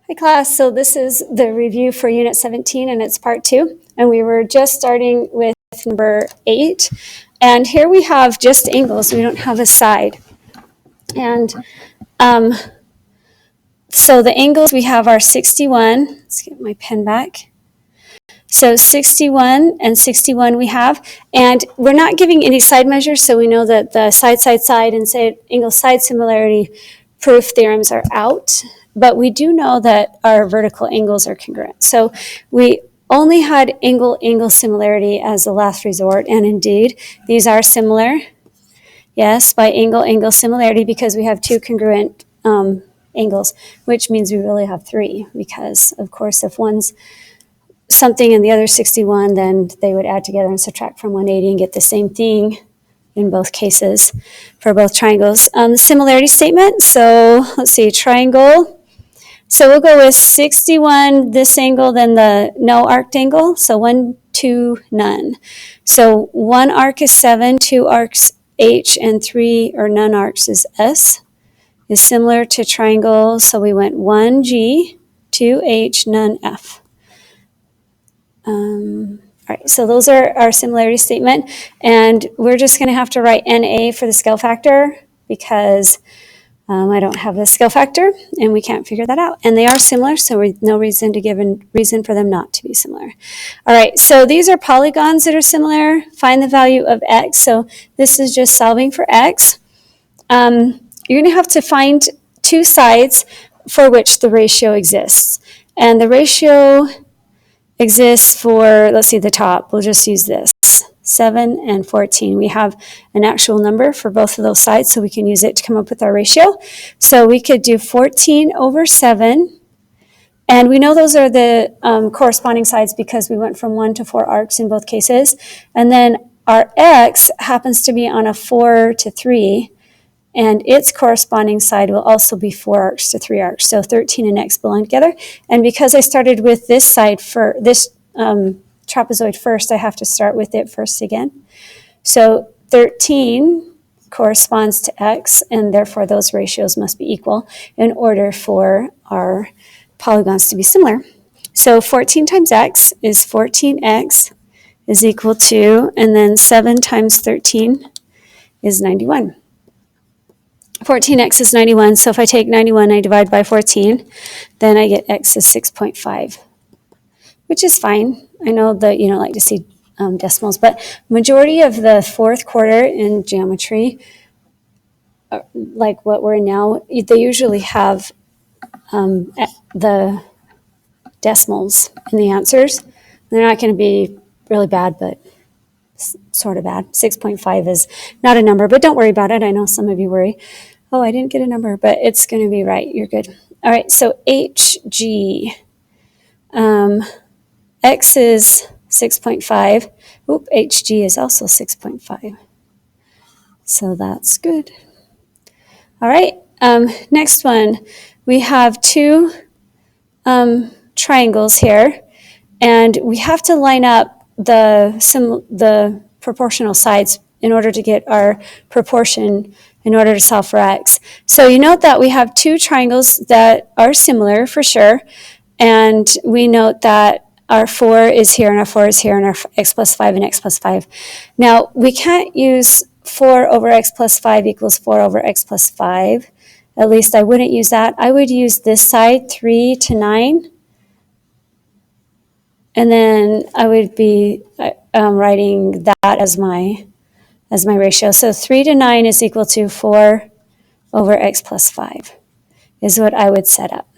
Hi class, so this is the review for Unit 17 and it's part 2. And we were just starting with number 8. And here we have just angles, we don't have a side. And so the angles we have are 61, let's get my pen back. So 61 and 61 we have, and we're not giving any side measures, so we know that the side, and angle side similarity proof theorems are out. But we do know that our vertical angles are congruent. So we only had angle similarity as a last resort, and indeed, these are similar. Yes, by angle similarity, because we have two congruent angles, which means we really have three, because, of course, if one's something and the other 61, then they would add together and subtract from 180 and get the same thing in both cases for both triangles. The similarity statement, so let's see, triangle. So we'll go with 61, this angle, then the no arced angle. So 1, 2, none. So one arc is 7, 2 arcs H, and 3 or none arcs is S. Is similar to triangle, so we went 1 G, 2 H, none F. All right, so those are our similarity statement, and we're just going to have to write NA for the scale factor because I don't have the scale factor, and we can't figure that out. And they are similar, so no reason to give a reason for them not to be similar. All right, so these are polygons that are similar. Find the value of x. So this is just solving for x. You're going to have to find two sides for which the ratio exists. And the ratio exists for, let's see, the top. We'll just use this, 7 and 14. We have an actual number for both of those sides, so we can use it to come up with our ratio. So we could do 14 over 7. And we know those are the corresponding sides because we went from 1 to 4 arcs in both cases. And then our x happens to be on a 4 to 3. And its corresponding side will also be 4 arcs to 3 arcs. So 13 and x belong together. And because I started with this side for this trapezoid first, I have to start with it first again. So 13 corresponds to x, and therefore those ratios must be equal in order for our polygons to be similar. So 14 times x is 14x is equal to, and then 7 times 13 is 91. 14x is 91, so if I take 91, I divide by 14, then I get x is 6.5, which is fine. I know that you don't like to see decimals, but majority of the fourth quarter in geometry, like what we're in now, they usually have the decimals in the answers. They're not going to be really bad, but sort of bad. 6.5 is not a number, but don't worry about it. I know some of you worry. Oh, I didn't get a number, but it's going to be right. You're good. All right, so HG. X is 6.5. Oop, HG is also 6.5. So that's good. All right, next one. We have two triangles here, and we have to line up the proportional sides in order to get our proportion in order to solve for x. So you note that we have two triangles that are similar for sure, and we note that our 4 is here and our 4 is here and our x plus 5 and x plus 5. Now, we can't use 4 over x plus 5 equals 4 over x plus 5. At least I wouldn't use that. I would use this side, 3 to 9. And then I would be writing that as my ratio. So 3 to 9 is equal to 4 over x plus 5 is what I would set up.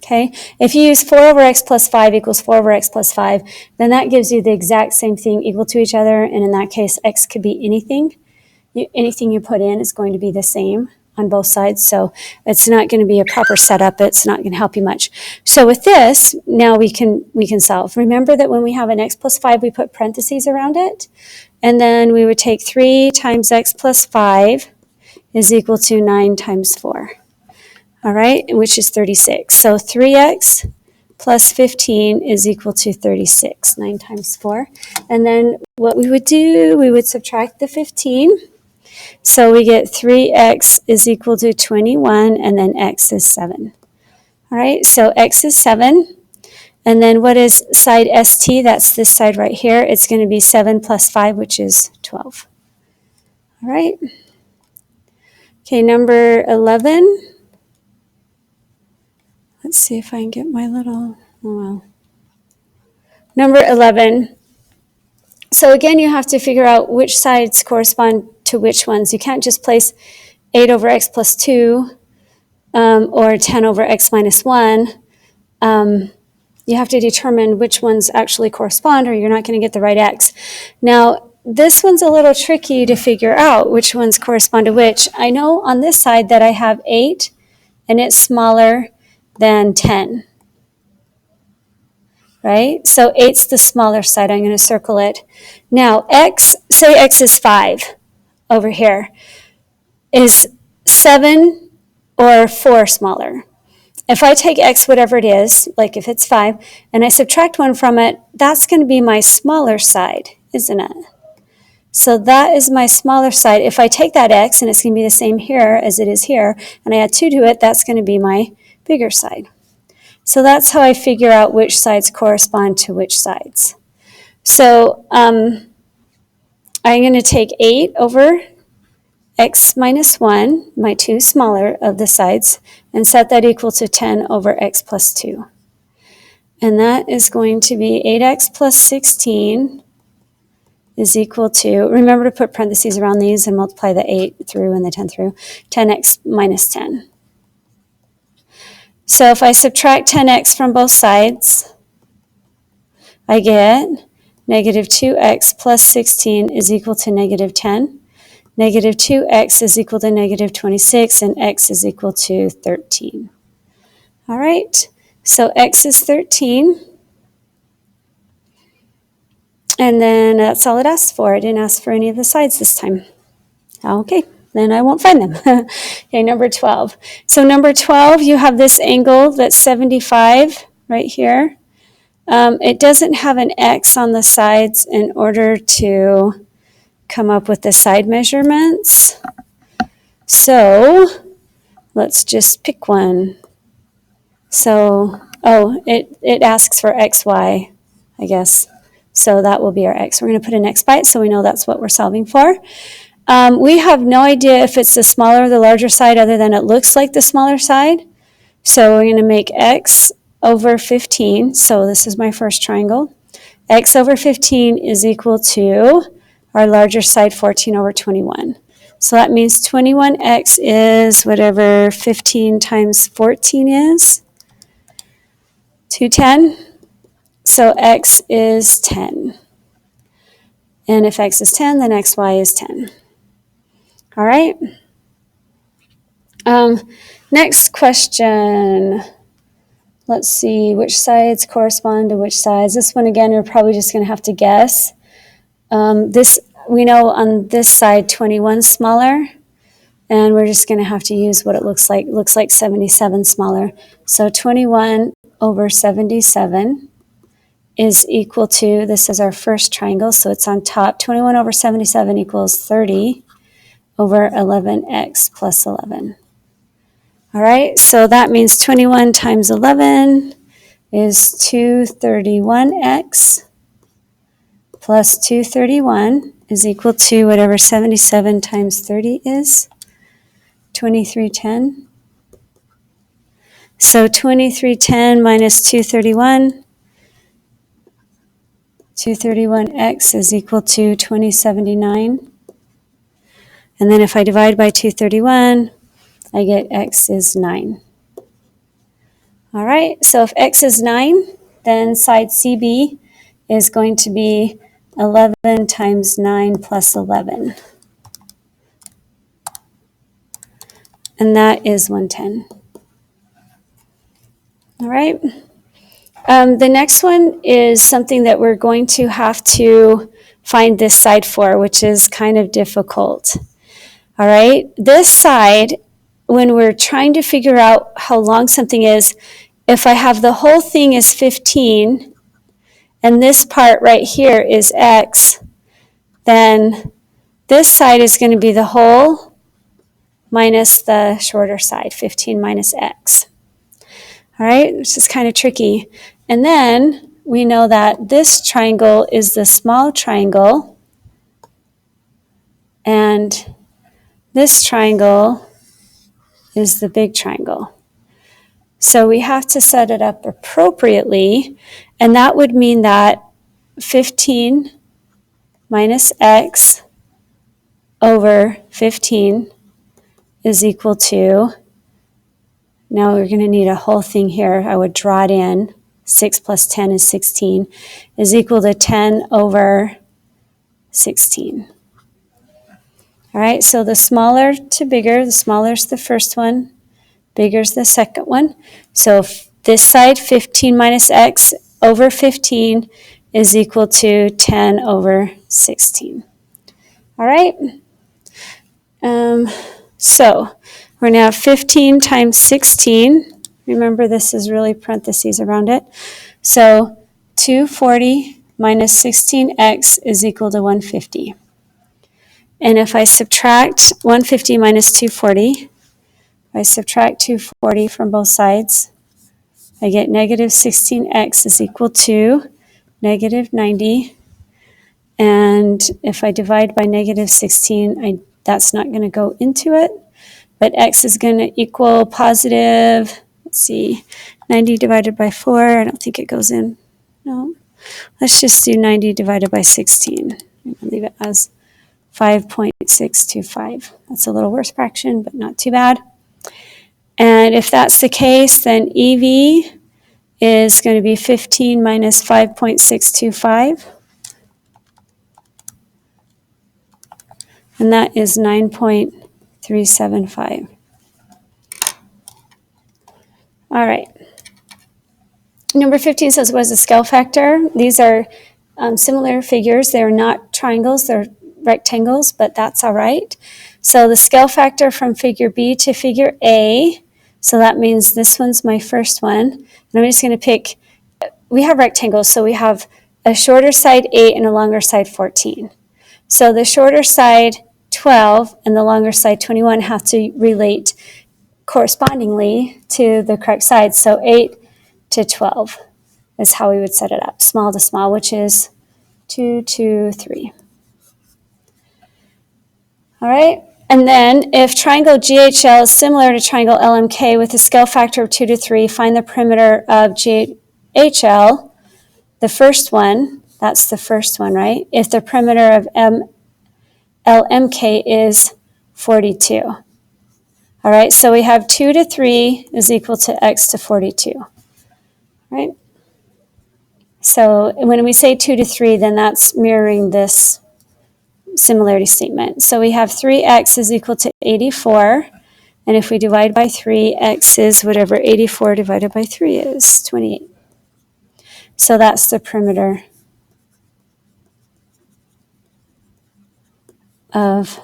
Okay, if you use 4 over x plus 5 equals 4 over x plus 5, then that gives you the exact same thing equal to each other, and in that case, x could be anything. Anything you put in is going to be the same on both sides, so it's not going to be a proper setup. It's not going to help you much. So with this, now we can solve. Remember that when we have an x plus 5, we put parentheses around it, and then we would take 3 times x plus 5 is equal to 9 times 4. All right, which is 36. So 3x plus 15 is equal to 36, 9 times 4. And then what we would do, we would subtract the 15. So we get 3x is equal to 21, and then x is 7. All right, so x is 7. And then what is side ST? That's this side right here. It's going to be 7 plus 5, which is 12. All right. Okay, number 11. Let's see if I can get my little, oh well. Number 11. So again, you have to figure out which sides correspond to which ones. You can't just place 8 over x plus 2 or 10 over x minus 1. You have to determine which ones actually correspond, or you're not going to get the right x. Now, this one's a little tricky to figure out which ones correspond to which. I know on this side that I have 8, and it's smaller than 10. Right? So 8's the smaller side. I'm going to circle it. Now, x, say x is 5 over here. Is 7 or 4 smaller? If I take x, whatever it is, like if it's 5, and I subtract 1 from it, that's going to be my smaller side, isn't it? So that is my smaller side. If I take that x, and it's going to be the same here as it is here, and I add 2 to it, that's going to be my bigger side. So that's how I figure out which sides correspond to which sides. So I'm going to take 8 over x minus 1, my 2 smaller of the sides, and set that equal to 10 over x plus 2. And that is going to be 8x plus 16 is equal to, remember to put parentheses around these and multiply the 8 through and the 10 through, 10x minus 10. So if I subtract 10x from both sides, I get negative 2x plus 16 is equal to negative 10. Negative 2x is equal to negative 26, and x is equal to 13. All right, so x is 13. And then that's all it asked for. It didn't ask for any of the sides this time. Okay, then I won't find them. Okay, number 12. So number 12, you have this angle that's 75 right here. It doesn't have an x on the sides in order to come up with the side measurements. So let's just pick one. So, it asks for xy, I guess. So that will be our x. We're going to put an x by it so we know that's what we're solving for. We have no idea if it's the smaller or the larger side other than it looks like the smaller side. So we're going to make x over 15. So this is my first triangle. X over 15 is equal to our larger side, 14 over 21. So that means 21x is whatever 15 times 14 is. 210. So x is 10. And if x is 10, then xy is 10. All right. Next question. Let's see, which sides correspond to which sides? This one, again, you're probably just going to have to guess. We know on this side, 21 is smaller. And we're just going to have to use what it looks like. It looks like 77 smaller. So 21 over 77 is equal to, this is our first triangle, so it's on top. 21 over 77 equals 30 over 11x plus 11. All right, so that means 21 times 11 is 231x plus 231 is equal to whatever 77 times 30 is, 2310. So 2310 minus 231, 231x is equal to 2079. And then if I divide by 231, I get x is 9. All right, so if x is 9, then side CB is going to be 11 times 9 plus 11. And that is 110. All right. The next one is something that we're going to have to find this side for, which is kind of difficult. All right. This side, when we're trying to figure out how long something is, if I have the whole thing is 15, and this part right here is x, then this side is going to be the whole minus the shorter side, 15 minus x. All right, which is kind of tricky. And then we know that this triangle is the small triangle, and this triangle is the big triangle. So we have to set it up appropriately, and that would mean that 15 minus x over 15 is equal to, now we're going to need a whole thing here. I would draw it in. 6 plus 10 is 16, is equal to 10 over 16. All right, so the smaller to bigger, the smaller is the first one, bigger is the second one. So this side, 15 minus x over 15 is equal to 10 over 16. All right, so we're going to have 15 times 16. Remember, this is really parentheses around it. So 240 minus 16x is equal to 150. And if I subtract 150 minus 240, I subtract 240 from both sides, I get negative 16x is equal to negative 90. And if I divide by negative 16, that's not going to go into it. But x is going to equal positive, let's see, 90 divided by 4. I don't think it goes in. No. Let's just do 90 divided by 16. I'm going to leave it as 5.625. That's a little worse fraction, but not too bad. And if that's the case, then EV is going to be 15 minus 5.625. And that is 9.375. All right. Number 15 says, what is the scale factor? These are similar figures. They're not triangles, they're rectangles, but that's all right. So the scale factor from figure B to figure A, so that means this one's my first one. And I'm just going to pick, we have rectangles, so we have a shorter side 8 and a longer side 14. So the shorter side 12 and the longer side 21 have to relate correspondingly to the correct side. So 8 to 12 is how we would set it up, small to small, which is 2, 2, 3. All right, and then if triangle GHL is similar to triangle LMK with a scale factor of 2 to 3, find the perimeter of GHL, the first one, that's the first one, right? If the perimeter of LMK is 42. All right, so we have 2 to 3 is equal to x to 42, right? So when we say 2 to 3, then that's mirroring this similarity statement. So we have 3x is equal to 84, and if we divide by 3, x is whatever 84 divided by 3 is, 28. So that's the perimeter of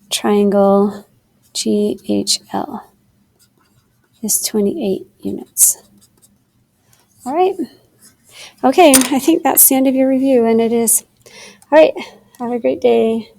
triangle GHL, is 28 units. All right. Okay, I think that's the end of your review, and it is. All right, have a great day.